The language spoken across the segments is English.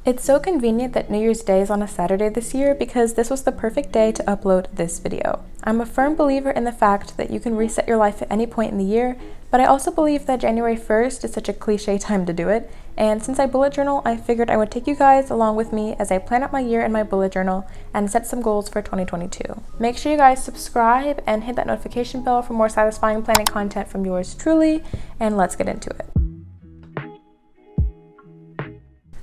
It's so convenient that New Year's Day is on a Saturday this year because this was the perfect day to upload this video. I'm a firm believer in the fact that you can reset your life at any point in the year, but I also believe that January 1st is such a cliche time to do it, and since I bullet journal, I figured I would take you guys along with me as I plan out my year in my bullet journal and set some goals for 2022. Make sure you guys subscribe and hit that notification bell for more satisfying planning content from yours truly, and let's get into it.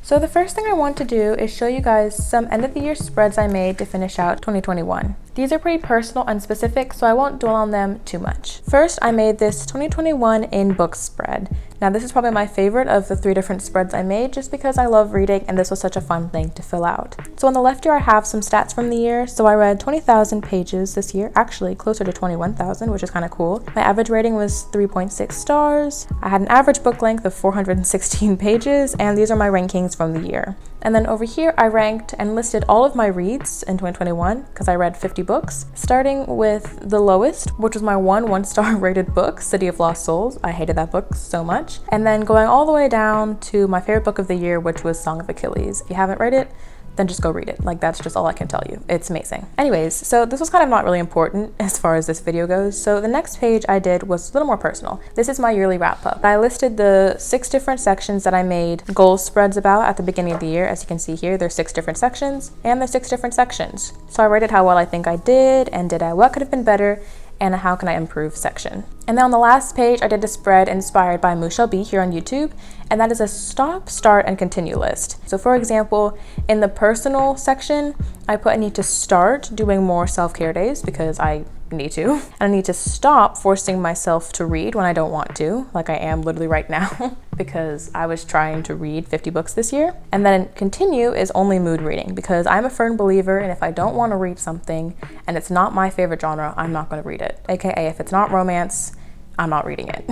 So the first thing I want to do is show you guys some end of the year spreads I made to finish out 2021. These are pretty personal and specific, so I won't dwell on them too much. First, I made this 2021 in books spread. Now this is probably my favorite of the 3 different spreads I made just because I love reading and this was such a fun thing to fill out. So on the left here I have some stats from the year. So I read 20,000 pages this year, actually closer to 21,000, which is kind of cool. My average rating was 3.6 stars. I had an average book length of 416 pages, and these are my rankings from the year. And then over here I ranked and listed all of my reads in 2021 because I read 50 books, starting with the lowest, which was my one-star rated book, City of Lost Souls. I hated that book so much. And then going all the way down to my favorite book of the year, which was Song of Achilles. If you haven't read it, then just go read it. Like, that's just all I can tell you. It's amazing. Anyways, so this was kind of not really important as far as this video goes. So the next page I did was a little more personal. This is my yearly wrap up. I listed the 6 different sections that I made goal spreads about at the beginning of the year. As you can see here, there's 6 different sections and there's 6 different sections. So I rated how well I think I did, and did I what could have been better, and a how can I improve section. And then on the last page, I did a spread inspired by Michelle B here on YouTube, and that is a stop, start, and continue list. So for example, in the personal section, I put I need to start doing more self-care days because I need to. And I need to stop forcing myself to read when I don't want to, like I am literally right now, because I was trying to read 50 books this year. And then continue is only mood reading, because I'm a firm believer in if I don't want to read something and it's not my favorite genre, I'm not going to read it. AKA if it's not romance, I'm not reading it.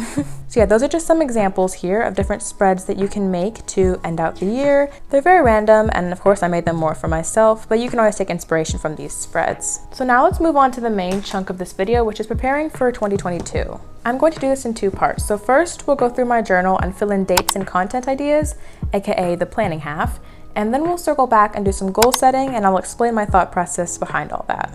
So yeah, those are just some examples here of different spreads that you can make to end out the year. They're very random, and of course I made them more for myself, but you can always take inspiration from these spreads. So now let's move on to the main chunk of this video, which is preparing for 2022. I'm going to do this in 2 parts. So first, we'll go through my journal and fill in dates and content ideas, aka the planning half, and then we'll circle back and do some goal setting, and I'll explain my thought process behind all that.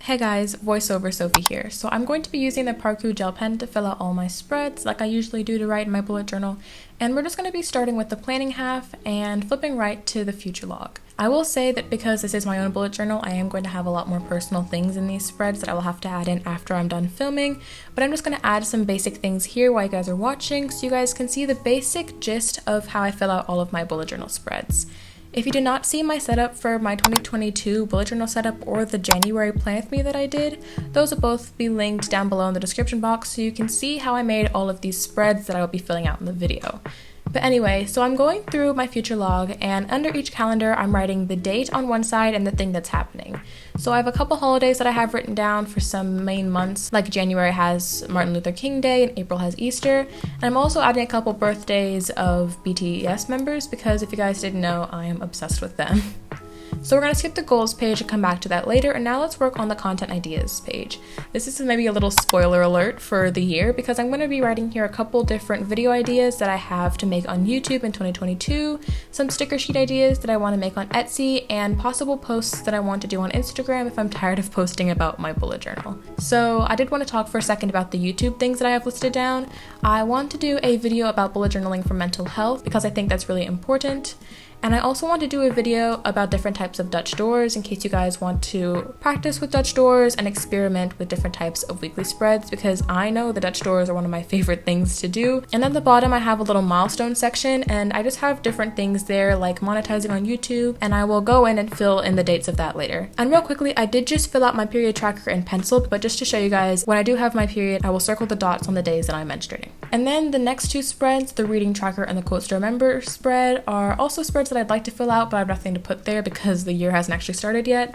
Hey guys, voiceover Sophie here. So I'm going to be using the Parku gel pen to fill out all my spreads like I usually do to write in my bullet journal, and we're just going to be starting with the planning half and flipping right to the future log. I will say that because this is my own bullet journal, I am going to have a lot more personal things in these spreads that I will have to add in after I'm done filming, but I'm just going to add some basic things here while you guys are watching so you guys can see the basic gist of how I fill out all of my bullet journal spreads. If you did not see my setup for my 2022 bullet journal setup or the January plan with me that I did, those will both be linked down below in the description box so you can see how I made all of these spreads that I will be filling out in the video. But anyway, so I'm going through my future log, and under each calendar I'm writing the date on one side and the thing that's happening. So I have a couple holidays that I have written down for some main months, like January has Martin Luther King Day and April has Easter. And I'm also adding a couple birthdays of BTS members because if you guys didn't know, I am obsessed with them. So we're going to skip the goals page and come back to that later, and now let's work on the content ideas page. This is maybe a little spoiler alert for the year because I'm going to be writing here a couple different video ideas that I have to make on YouTube in 2022, some sticker sheet ideas that I want to make on Etsy, and possible posts that I want to do on Instagram if I'm tired of posting about my bullet journal. So I did want to talk for a second about the YouTube things that I have listed down. I want to do a video about bullet journaling for mental health because I think that's really important. And I also want to do a video about different types of Dutch doors in case you guys want to practice with Dutch doors and experiment with different types of weekly spreads, because I know the Dutch doors are one of my favorite things to do. And at the bottom I have a little milestone section, and I just have different things there like monetizing on YouTube, and I will go in and fill in the dates of that later. And real quickly, I did just fill out my period tracker in pencil, but just to show you guys, when I do have my period, I will circle the dots on the days that I'm menstruating. And then the next 2 spreads, the reading tracker and the quotes to remember spread, are also spreads that I'd like to fill out, but I have nothing to put there because the year hasn't actually started yet.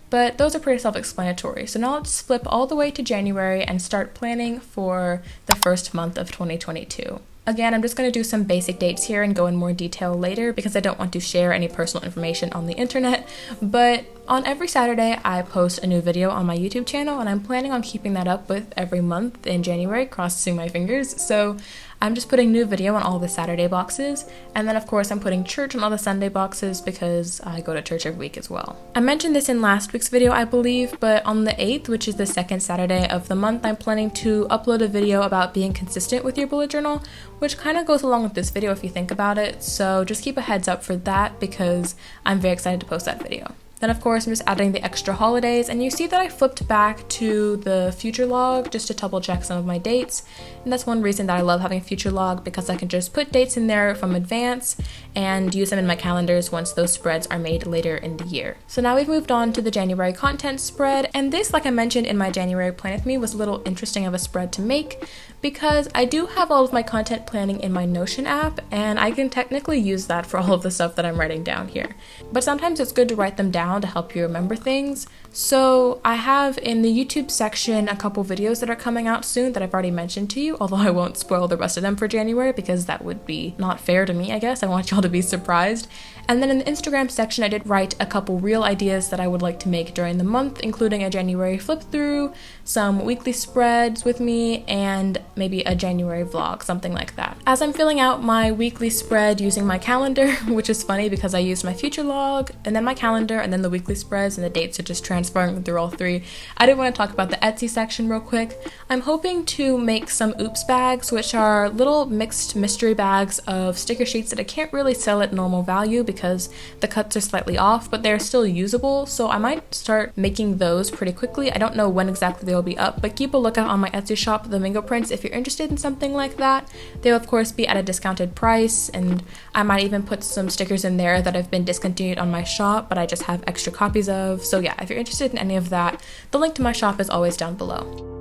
But those are pretty self-explanatory. So now let's flip all the way to January and start planning for the first month of 2022. Again, I'm just going to do some basic dates here and go in more detail later because I don't want to share any personal information on the internet. But on every Saturday, I post a new video on my YouTube channel, and I'm planning on keeping that up with every month in January, crossing my fingers. So I'm just putting new video on all the Saturday boxes, and then of course I'm putting church on all the Sunday boxes because I go to church every week as well. I mentioned this in last week's video, I believe, but on the 8th, which is the second Saturday of the month, I'm planning to upload a video about being consistent with your bullet journal, which kind of goes along with this video if you think about it, so just keep a heads up for that because I'm very excited to post that video. Then of course I'm just adding the extra holidays, and you see that I flipped back to the future log just to double check some of my dates, and that's one reason that I love having a future log, because I can just put dates in there from advance and use them in my calendars once those spreads are made later in the year. So now we've moved on to the January content spread, and this, like I mentioned in my January plan with me, was a little interesting of a spread to make because I do have all of my content planning in my Notion app, and I can technically use that for all of the stuff that I'm writing down here. But sometimes it's good to write them down to help you remember things. So I have in the YouTube section a couple videos that are coming out soon that I've already mentioned to you, although I won't spoil the rest of them for January because that would be not fair to me, I guess. I want y'all to be surprised. And then in the Instagram section, I did write a couple reel ideas that I would like to make during the month, including a January flip through, some weekly spreads with me, and maybe a January vlog, something like that. As I'm filling out my weekly spread using my calendar, which is funny because I used my future log and then my calendar and then the weekly spreads, and the dates are just transferring through all three. I did want to talk about the Etsy section real quick. I'm hoping to make some oops bags, which are little mixed mystery bags of sticker sheets that I can't really sell at normal value because the cuts are slightly off, but they're still usable, so I might start making those pretty quickly. I don't know when exactly they'll be up, but keep a lookout on my Etsy shop, The Mingo Prints, if you're interested in something like that. They'll of course be at a discounted price, and I might even put some stickers in there that have been discontinued on my shop, but I just have extra copies of. So yeah, if you're interested in any of that, the link to my shop is always down below.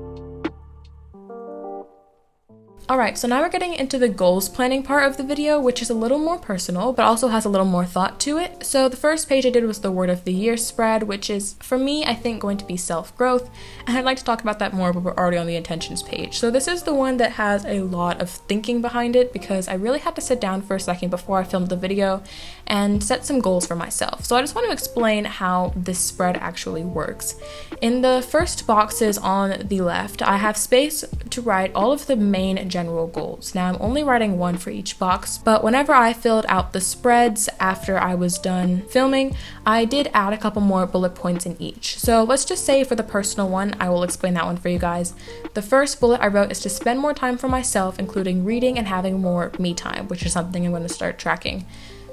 Alright, so now we're getting into the goals planning part of the video, which is a little more personal, but also has a little more thought to it. So the first page I did was the word of the year spread, which is, for me, I think going to be self-growth, and I'd like to talk about that more, but we're already on the intentions page. So this is the one that has a lot of thinking behind it, because I really had to sit down for a second before I filmed the video and set some goals for myself. So I just want to explain how this spread actually works. In the first boxes on the left, I have space to write all of the main general goals. Now I'm only writing one for each box, but whenever I filled out the spreads after I was done filming, I did add a couple more bullet points in each. So let's just say for the personal one, I will explain that one for you guys. The first bullet I wrote is to spend more time for myself, including reading and having more me time, which is something I'm going to start tracking.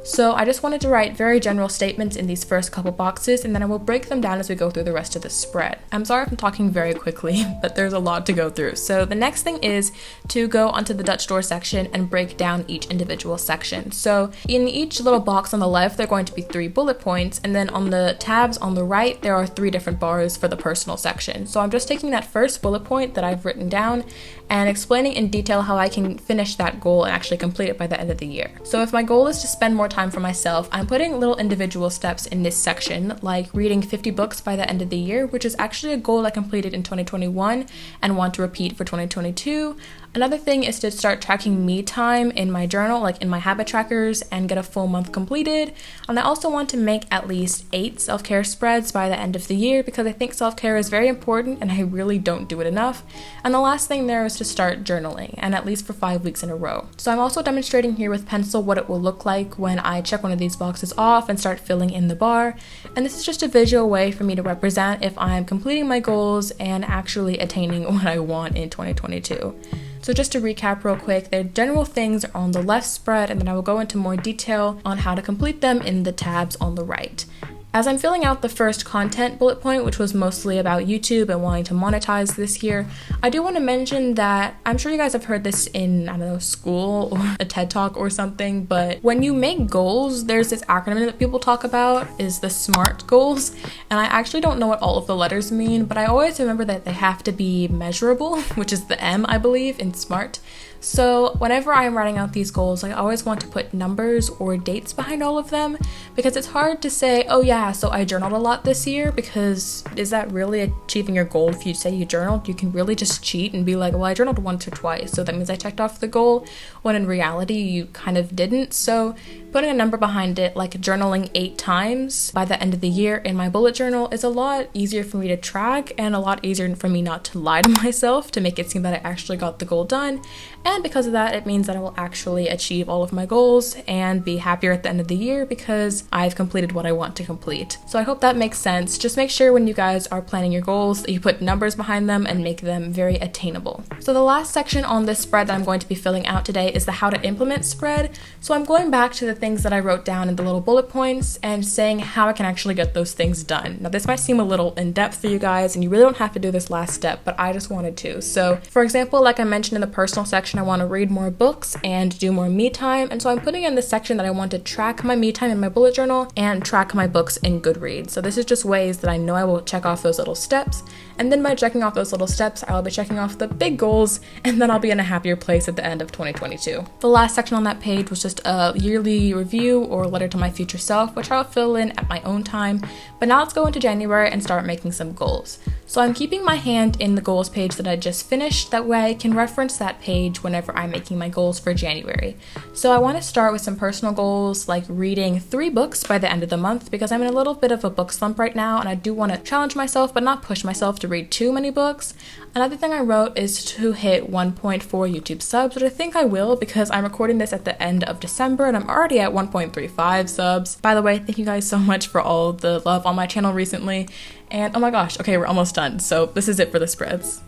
So I just wanted to write very general statements in these first couple boxes, and then I will break them down as we go through the rest of the spread. I'm sorry if I'm talking very quickly, but there's a lot to go through. So the next thing is to go onto the Dutch door section and break down each individual section. So in each little box on the left, there are going to be 3 bullet points, and then on the tabs on the right, there are 3 different bars for the personal section. So I'm just taking that first bullet point that I've written down and explaining in detail how I can finish that goal and actually complete it by the end of the year. So if my goal is to spend more time for myself, I'm putting little individual steps in this section, like reading 50 books by the end of the year, which is actually a goal I completed in 2021 and want to repeat for 2022. Another thing is to start tracking me time in my journal, like in my habit trackers, and get a full month completed. And I also want to make at least 8 self-care spreads by the end of the year because I think self-care is very important and I really don't do it enough. And the last thing there is to start journaling, and at least for 5 weeks in a row. So I'm also demonstrating here with pencil what it will look like when I check one of these boxes off and start filling in the bar. And this is just a visual way for me to represent if I'm completing my goals and actually attaining what I want in 2022. So just to recap real quick, the general things are on the left spread, and then I will go into more detail on how to complete them in the tabs on the right. As I'm filling out the first content bullet point, which was mostly about YouTube and wanting to monetize this year, I do want to mention that I'm sure you guys have heard this in, I don't know, school or a TED Talk or something, but when you make goals, there's this acronym that people talk about, is the SMART goals, and I actually don't know what all of the letters mean, but I always remember that they have to be measurable, which is the M, I believe, in SMART. So whenever I'm writing out these goals, I always want to put numbers or dates behind all of them, because it's hard to say, oh yeah, so I journaled a lot this year, because is that really achieving your goal? If you say you journaled, you can really just cheat and be like, well, I journaled once or twice, so that means I checked off the goal, when in reality you kind of didn't. So putting a number behind it, like journaling 8 times by the end of the year in my bullet journal, is a lot easier for me to track and a lot easier for me not to lie to myself to make it seem that I actually got the goal done. And because of that, it means that I will actually achieve all of my goals and be happier at the end of the year because I've completed what I want to complete. So I hope that makes sense. Just make sure when you guys are planning your goals that you put numbers behind them and make them very attainable. So the last section on this spread that I'm going to be filling out today is the how to implement spread. So I'm going back to the things that I wrote down in the little bullet points and saying how I can actually get those things done. Now this might seem a little in-depth for you guys and you really don't have to do this last step, but I just wanted to. So for example, like I mentioned in the personal section, I want to read more books and do more me time. And so I'm putting in the section that I want to track my me time in my bullet journal and track my books in Goodreads. So this is just ways that I know I will check off those little steps. And then by checking off those little steps, I'll be checking off the big goals and then I'll be in a happier place at the end of 2022. The last section on that page was just a yearly review or letter to my future self, which I'll fill in at my own time. But now let's go into January and start making some goals. So I'm keeping my hand in the goals page that I just finished. That way I can reference that page whenever I'm making my goals for January. So I want to start with some personal goals like reading 3 books by the end of the month because I'm in a little bit of a book slump right now and I do want to challenge myself but not push myself to read too many books. Another thing I wrote is to hit 1.4 YouTube subs, which I think I will because I'm recording this at the end of December and I'm already at 1.35 subs. By the way, thank you guys so much for all the love on my channel recently. And oh my gosh, okay, we're almost done. So this is it for the spreads.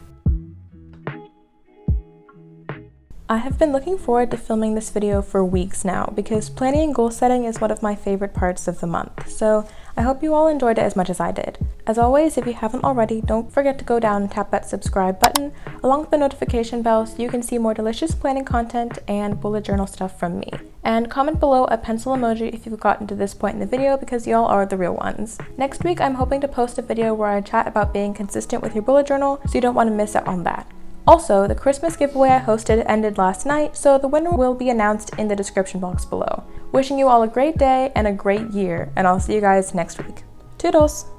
I have been looking forward to filming this video for weeks now because planning and goal setting is one of my favorite parts of the month. So I hope you all enjoyed it as much as I did. As always, if you haven't already, don't forget to go down and tap that subscribe button along with the notification bell so you can see more delicious planning content and bullet journal stuff from me. And comment below a pencil emoji if you've gotten to this point in the video because y'all are the real ones. Next week, I'm hoping to post a video where I chat about being consistent with your bullet journal so you don't want to miss out on that. Also, the Christmas giveaway I hosted ended last night, so the winner will be announced in the description box below. Wishing you all a great day and a great year, and I'll see you guys next week. Toodles!